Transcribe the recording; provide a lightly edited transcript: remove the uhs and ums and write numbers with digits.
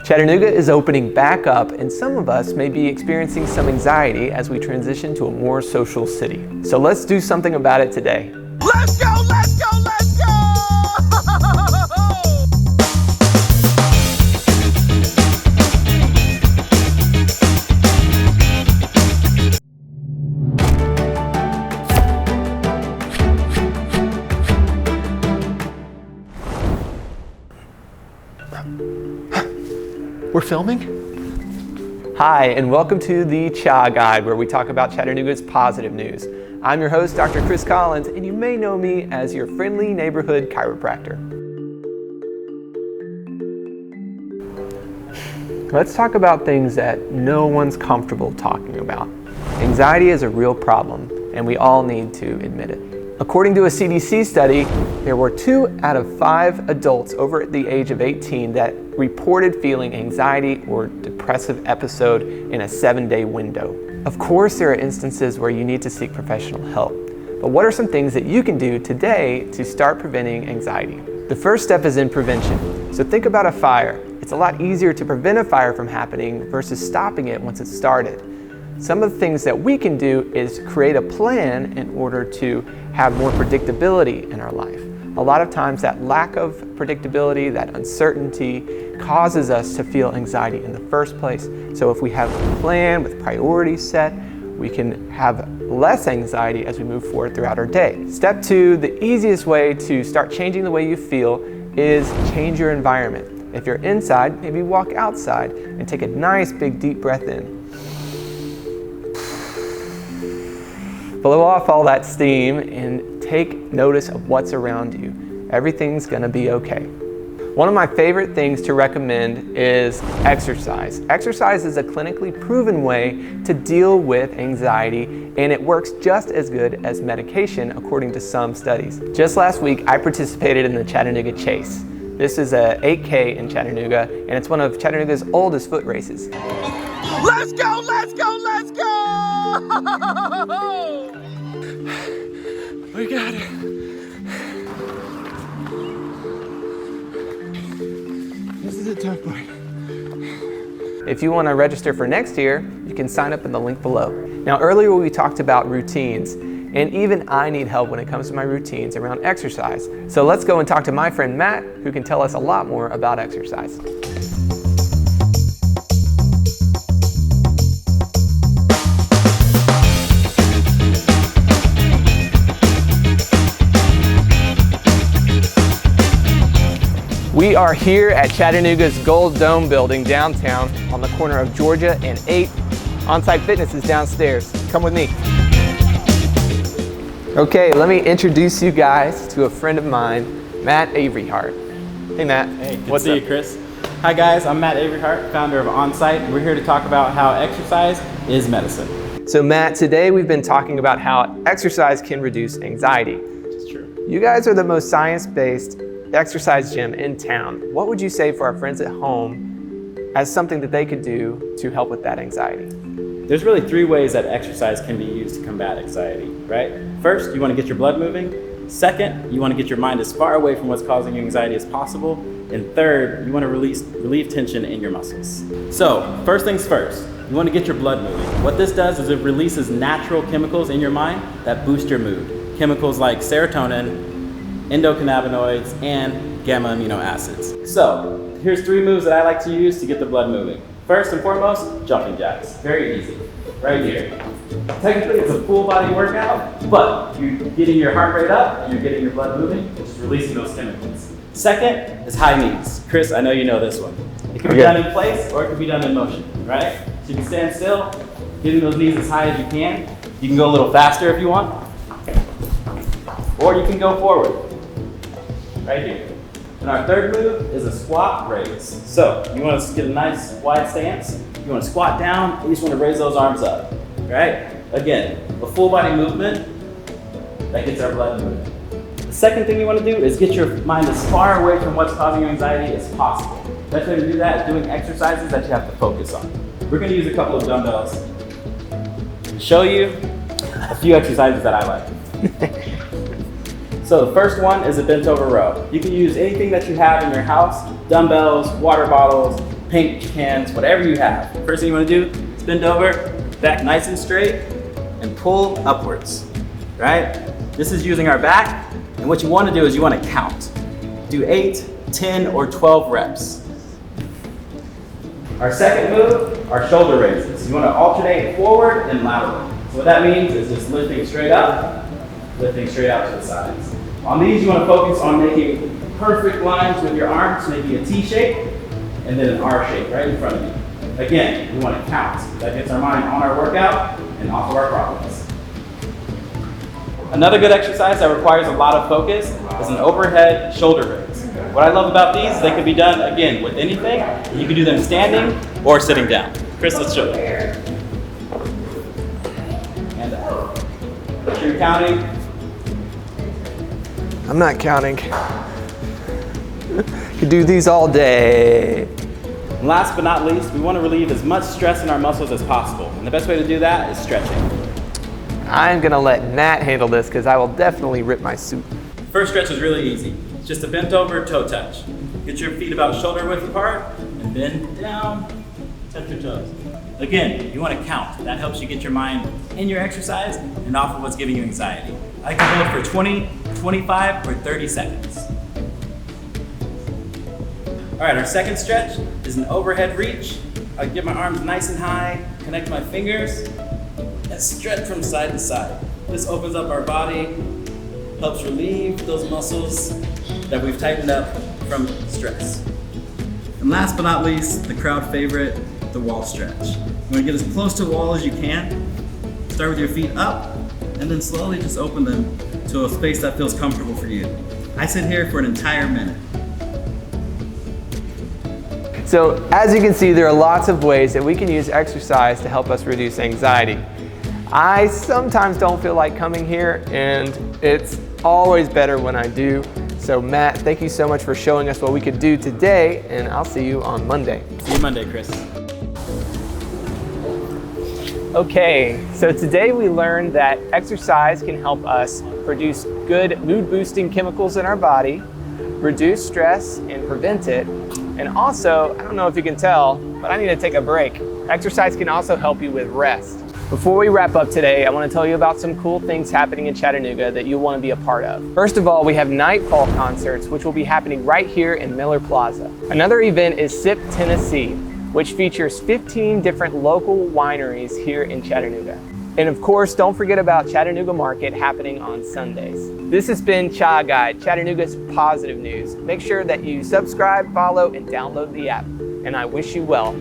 Chattanooga is opening back up, and some of us may be experiencing some anxiety as we transition to a more social city. So let's do something about it today. Let's go, let's go, let's go! We're filming? Hi, and welcome to the Cha Guide, where we talk about Chattanooga's positive news. I'm your host, Dr. Chris Collins, and you may know me as your friendly neighborhood chiropractor. Let's talk about things that no one's comfortable talking about. Anxiety is a real problem, and we all need to admit it. According to a CDC study, there were 2 out of 5 adults over the age of 18 that reported feeling anxiety or depressive episode in a 7-day window. Of course, there are instances where you need to seek professional help, but what are some things that you can do today to start preventing anxiety? The first step is in prevention. So think about a fire. It's a lot easier to prevent a fire from happening versus stopping it once it's started. Some of the things that we can do is create a plan in order to have more predictability in our life. A lot of times that lack of predictability, that uncertainty, causes us to feel anxiety in the first place. So if we have a plan with priorities set, we can have less anxiety as we move forward throughout our day. Step 2, the easiest way to start changing the way you feel is change your environment. If you're inside, maybe walk outside and take a nice big deep breath in. Blow off all that steam and take notice of what's around you. Everything's gonna be okay. One of my favorite things to recommend is exercise. Exercise is a clinically proven way to deal with anxiety, and it works just as good as medication according to some studies. Just last week, I participated in the Chattanooga Chase. This is a 8K in Chattanooga, and it's one of Chattanooga's oldest foot races. Let's go, let's go, let's go! We got it. This is a tough part. If you want to register for next year, you can sign up in the link below. Now, earlier we talked about routines, and even I need help when it comes to my routines around exercise. So let's go and talk to my friend Matt, who can tell us a lot more about exercise. We are here at Chattanooga's Gold Dome building downtown on the corner of Georgia and 8. On-site fitness is downstairs. Come with me. Okay, let me introduce you guys to a friend of mine, Matt Averyhart. Hey Matt. Hey, good What's to see up? you, Chris. Hi guys, I'm Matt Averyhart, founder of On-Site. We're here to talk about how exercise is medicine. So Matt, today we've been talking about how exercise can reduce anxiety. It's true. You guys are the most science-based exercise gym in town. What would you say for our friends at home as something that they could do to help with that anxiety? There's really 3 ways that exercise can be used to combat anxiety, right? First, you want to get your blood moving. Second, you want to get your mind as far away from what's causing you anxiety as possible. And third, you want to relieve tension in your muscles. So, first things first, you want to get your blood moving. What this does is it releases natural chemicals in your mind that boost your mood. Chemicals like serotonin, endocannabinoids, and gamma amino acids. So, here's 3 moves that I like to use to get the blood moving. First and foremost, jumping jacks. Very easy, right here. Technically, it's a full body workout, but you're getting your heart rate up, and you're getting your blood moving, which is releasing those chemicals. Second is high knees. Chris, I know you know this one. It can be done in place, or it can be done in motion, right? So you can stand still, getting those knees as high as you can. You can go a little faster if you want, or you can go forward. Right here. And our third move is a squat raise. So you want to get a nice wide stance. You want to squat down, and you just want to raise those arms up. Right? Again, a full body movement that gets our blood moving. The second thing you want to do is get your mind as far away from what's causing you anxiety as possible. The best way to do that is doing exercises that you have to focus on. We're going to use a couple of dumbbells to show you a few exercises that I like. So the first one is a bent over row. You can use anything that you have in your house, dumbbells, water bottles, paint cans, whatever you have. First thing you want to do is bend over, back nice and straight, and pull upwards, right? This is using our back, and what you want to do is you want to count. Do 8, 10, or 12 reps. Our second move are shoulder raises. You want to alternate forward and lateral. So what that means is just lifting straight up, lifting straight out to the sides. On these, you want to focus on making perfect lines with your arms, making a T shape, and then an R shape right in front of you. Again, we want to count. That gets our mind on our workout and off of our problems. Another good exercise that requires a lot of focus is an overhead shoulder raise. What I love about these, they can be done, again, with anything. You can do them standing or sitting down. Chris, let's show you. And make sure you're counting. I'm not counting. Could do these all day. And last but not least, we want to relieve as much stress in our muscles as possible. And the best way to do that is stretching. I'm gonna let Nat handle this because I will definitely rip my suit. First stretch is really easy. It's just a bent over toe touch. Get your feet about shoulder width apart and bend down, touch your toes. Again, you want to count. That helps you get your mind in your exercise and off of what's giving you anxiety. I can hold for 20, 25, or 30 seconds. All right, our second stretch is an overhead reach. I get my arms nice and high, connect my fingers, and stretch from side to side. This opens up our body, helps relieve those muscles that we've tightened up from stress. And last but not least, the crowd favorite, the wall stretch. You want to get as close to the wall as you can. Start with your feet up, and then slowly just open them to a space that feels comfortable for you. I sit here for an entire minute. So as you can see, there are lots of ways that we can use exercise to help us reduce anxiety. I sometimes don't feel like coming here, and it's always better when I do. So Matt, thank you so much for showing us what we could do today, and I'll see you on Monday. See you Monday, Chris. Okay, so today we learned that exercise can help us produce good mood-boosting chemicals in our body, reduce stress and prevent it, and also, I don't know if you can tell, but I need to take a break. Exercise can also help you with rest. Before we wrap up today, I want to tell you about some cool things happening in Chattanooga that you'll want to be a part of. First of all, we have Nightfall concerts, which will be happening right here in Miller Plaza. Another event is SIP Tennessee, which features 15 different local wineries here in Chattanooga. And of course, don't forget about Chattanooga Market happening on Sundays. This has been Cha.Guide, Chattanooga's positive news. Make sure that you subscribe, follow, and download the app. And I wish you well.